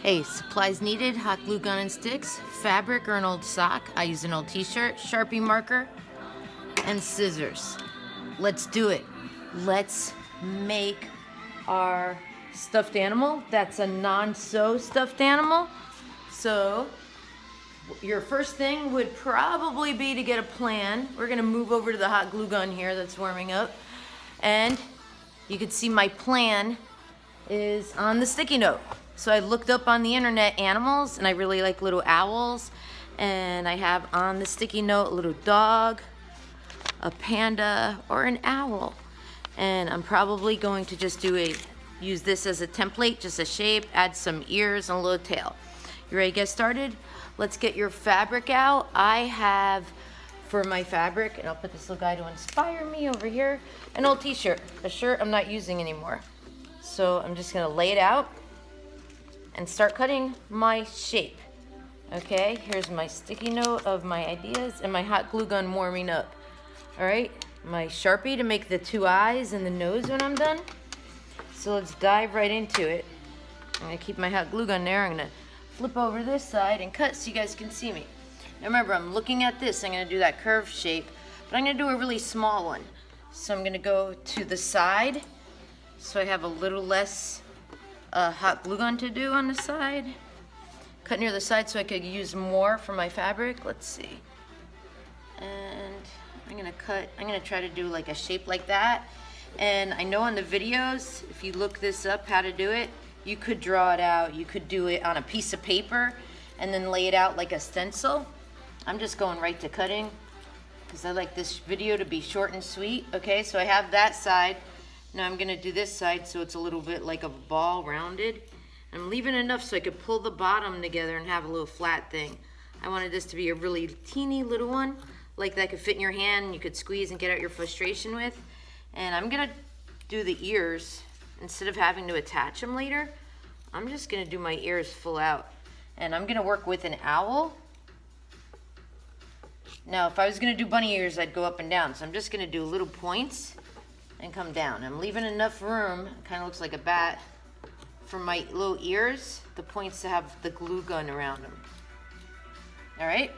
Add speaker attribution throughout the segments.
Speaker 1: Hey, supplies needed, hot glue gun and sticks, fabric or an old sock. I use an old t-shirt, Sharpie marker, and scissors. Let's do it. Let's make our stuffed animal. That's a non-sew stuffed animal. So your first thing would probably be to get a plan. We're gonna move over to the hot glue gun here that's warming up. And you can see my plan is on the sticky note. So I looked up on the internet animals, and I really like little owls. And I have on the sticky note a little dog, a panda, or an owl. And I'm probably going to just use this as a template, just a shape, add some ears and a little tail. You ready to get started? Let's get your fabric out. I have, for my fabric, and I'll put this little guy to inspire me over here, an old t-shirt, a shirt I'm not using anymore. So I'm just gonna lay it out and start cutting my shape. Okay, here's my sticky note of my ideas and my hot glue gun warming up. All right, my Sharpie to make the two eyes and the nose when I'm done. So let's dive right into it. I'm gonna keep my hot glue gun there. I'm gonna flip over this side and cut so you guys can see me. Now remember, I'm looking at this. I'm gonna do that curved shape, but I'm gonna do a really small one. So I'm gonna go to the side so I have a little less hot glue gun to do on the side. Cut near the side so I could use more for my fabric. Let's see. And I'm gonna try to do like a shape like that. And I know on the videos, if you look this up, how to do it, you could draw it out. You could do it on a piece of paper and then lay it out like a stencil. I'm just going right to cutting because I like this video to be short and sweet. Okay, so I have that side. Now I'm gonna do this side so it's a little bit like a ball, rounded. I'm leaving enough so I could pull the bottom together and have a little flat thing. I wanted this to be a really teeny little one, like that could fit in your hand and you could squeeze and get out your frustration with. And I'm gonna do the ears. Instead of having to attach them later, I'm just gonna do my ears full out. And I'm gonna work with an owl. Now, if I was gonna do bunny ears, I'd go up and down. So I'm just gonna do little points and come down. I'm leaving enough room, kind of looks like a bat, for my little ears, the points to have the glue gun around them. All right,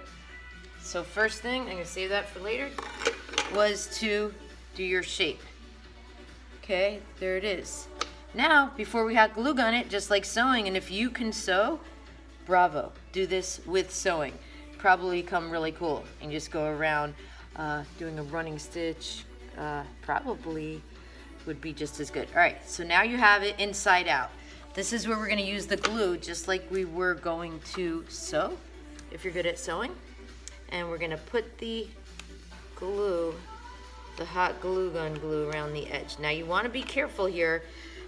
Speaker 1: so first thing, I'm gonna save that for later, was to do your shape. Okay, there it is. Now, before we hot glue gun it, just like sewing, and if you can sew, bravo, do this with sewing. Probably come really cool, and just go around doing a running stitch, probably would be just as good. All right, so now you have it inside out. This is where we're gonna use the glue, just like we were going to sew, if you're good at sewing. And we're gonna put the glue, the hot glue gun glue around the edge. Now you wanna be careful here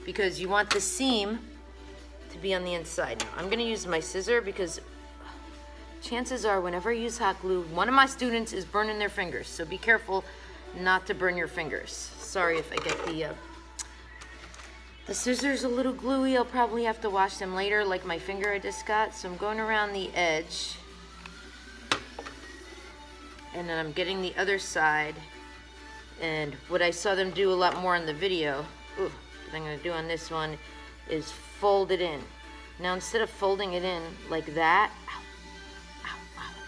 Speaker 1: because you want the seam to be on the inside. Now I'm gonna use my scissor because chances are whenever I use hot glue, one of my students is burning their fingers. So be careful not to burn your fingers. Sorry if I get the scissors a little gluey. I'll probably have to wash them later, like my finger I just got. So I'm going around the edge. And then I'm getting the other side. And what I saw them do a lot more in the video, what I'm gonna do on this one is fold it in. Now instead of folding it in like that,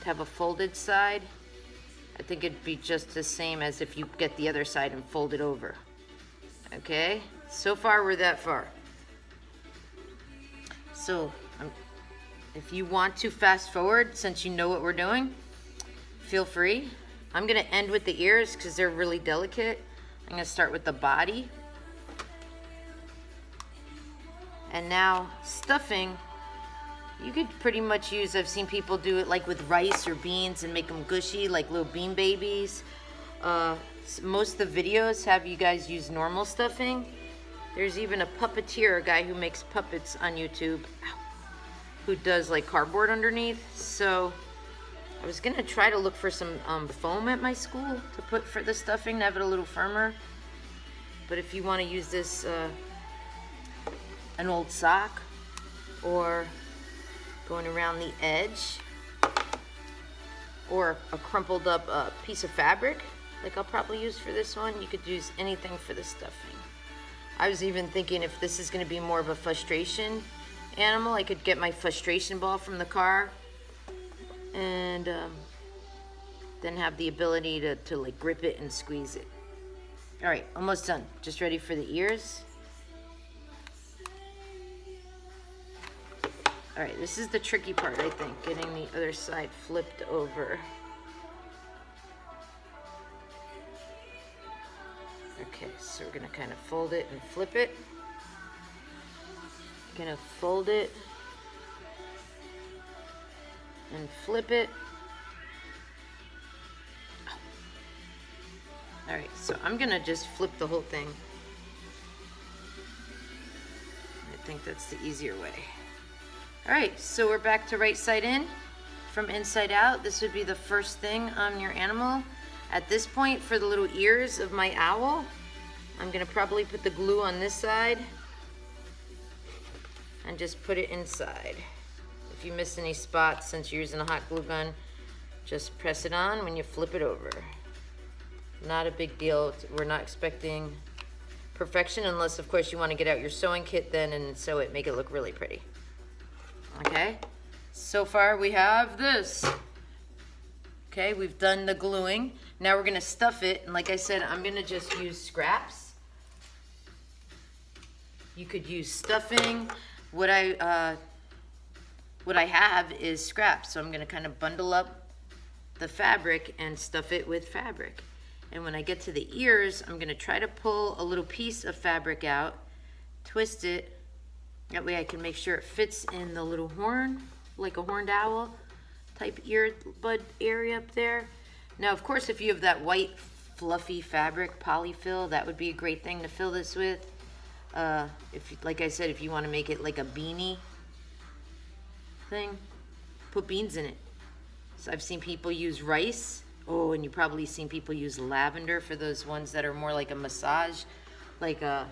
Speaker 1: to have a folded side, I think it'd be just the same as if you get the other side and fold it over. Okay, so far we're that far. So if you want to fast forward, since you know what we're doing, feel free. I'm gonna end with the ears because they're really delicate. I'm gonna start with the body. And now stuffing, you could pretty much use, I've seen people do it like with rice or beans and make them gushy, like little bean babies. Most of the videos have you guys use normal stuffing. There's even a puppeteer, a guy who makes puppets on YouTube, who does like cardboard underneath. So I was gonna try to look for some foam at my school to put for the stuffing to have it a little firmer. But if you wanna use this, an old sock, or going around the edge, or a crumpled up piece of fabric, like I'll probably use for this one, you could use anything for the stuffing. I was even thinking if this is gonna be more of a frustration animal, I could get my frustration ball from the car and then have the ability to like grip it and squeeze it. All right, almost done. Just ready for the ears. All right, this is the tricky part, I think, getting the other side flipped over. Okay, so we're gonna kind of fold it and flip it. Gonna fold it and flip it. All right, so I'm gonna just flip the whole thing. I think that's the easier way. All right, so we're back to right side in from inside out. This would be the first thing on your animal. At this point, for the little ears of my owl, I'm gonna probably put the glue on this side and just put it inside. If you miss any spots, since you're using a hot glue gun, just press it on when you flip it over. Not a big deal. We're not expecting perfection unless, of course, you want to get out your sewing kit then and sew it, make it look really pretty. Okay, so far we have this. Okay, we've done the gluing. Now we're gonna stuff it, and like I said, I'm gonna just use scraps. You could use stuffing. What I have is scraps, so I'm gonna kind of bundle up the fabric and stuff it with fabric. And when I get to the ears, I'm gonna try to pull a little piece of fabric out, twist it. That way I can make sure it fits in the little horn, like a horned owl type ear bud area up there. Now, of course, if you have that white fluffy fabric, polyfill, that would be a great thing to fill this with. Like I said, if you want to make it like a beanie thing, put beans in it. So I've seen people use rice. Oh, and you've probably seen people use lavender for those ones that are more like a massage, like a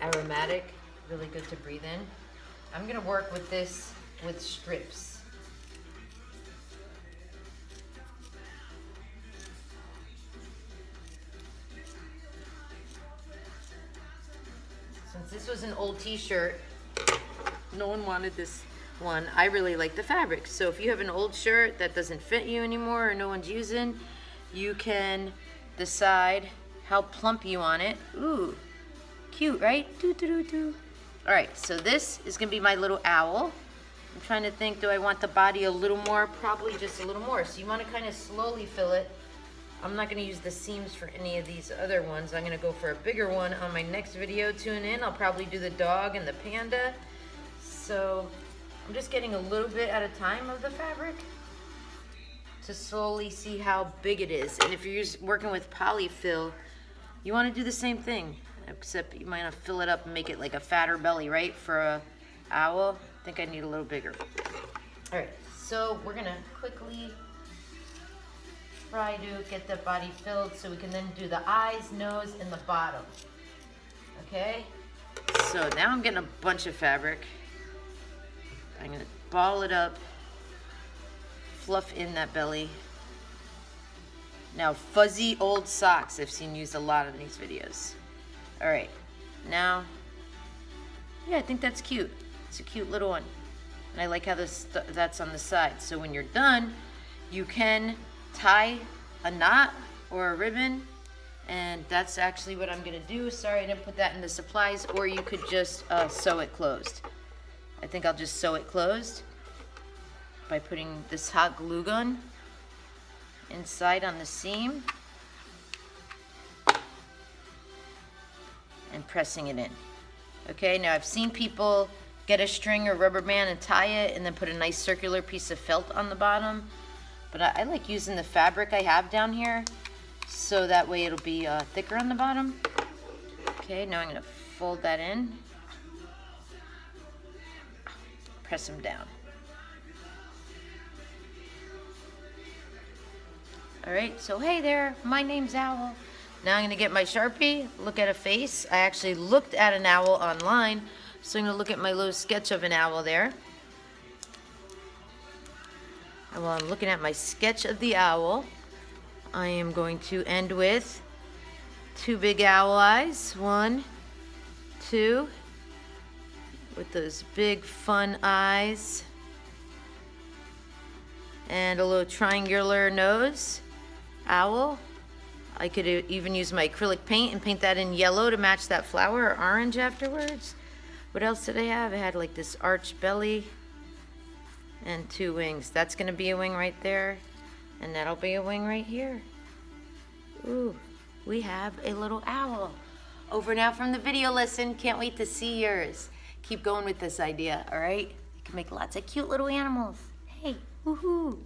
Speaker 1: aromatic, really good to breathe in. I'm gonna work with this with strips. Since this was an old t-shirt, no one wanted this one. I really like the fabric. So if you have an old shirt that doesn't fit you anymore or no one's using, you can decide how plump you want it. Ooh, cute, right? Doo, doo, doo, doo. All right, so this is gonna be my little owl. I'm trying to think, do I want the body a little more? Probably just a little more. So you wanna kind of slowly fill it. I'm not gonna use the seams for any of these other ones. I'm gonna go for a bigger one on my next video. Tune in, I'll probably do the dog and the panda. So I'm just getting a little bit at a time of the fabric to slowly see how big it is. And if you're working with polyfill, you wanna do the same thing, except you might not fill it up and make it like a fatter belly, right? For a owl, I think I need a little bigger. All right, so we're gonna quickly try to get the body filled so we can then do the eyes, nose, and the bottom. Okay, so now I'm getting a bunch of fabric. I'm gonna ball it up, fluff in that belly. Now, fuzzy old socks I've seen used a lot in these videos. All right, now, yeah, I think that's cute. It's a cute little one. And I like how that's on the side. So when you're done, you can tie a knot or a ribbon, and that's actually what I'm gonna do. Sorry, I didn't put that in the supplies, or you could just sew it closed. I think I'll just sew it closed by putting this hot glue gun inside on the seam and pressing it in. Okay, now I've seen people get a string or rubber band and tie it and then put a nice circular piece of felt on the bottom. But I like using the fabric I have down here, so that way it'll be thicker on the bottom. Okay, now I'm gonna fold that in. Press them down. All right, so hey there, my name's Owl. Now I'm gonna get my Sharpie, look at a face. I actually looked at an owl online, so I'm gonna look at my little sketch of an owl there. And while I'm looking at my sketch of the owl, I am going to end with 2 big owl eyes. 1, 2, with those big fun eyes and a little triangular nose. Owl. I could even use my acrylic paint and paint that in yellow to match that flower, or orange afterwards. What else did I have? I had like this arched belly and 2 wings. That's gonna be a wing right there, and that'll be a wing right here. Ooh, we have a little owl. Over now from the video lesson. Can't wait to see yours. Keep going with this idea, all right? You can make lots of cute little animals. Hey, woohoo!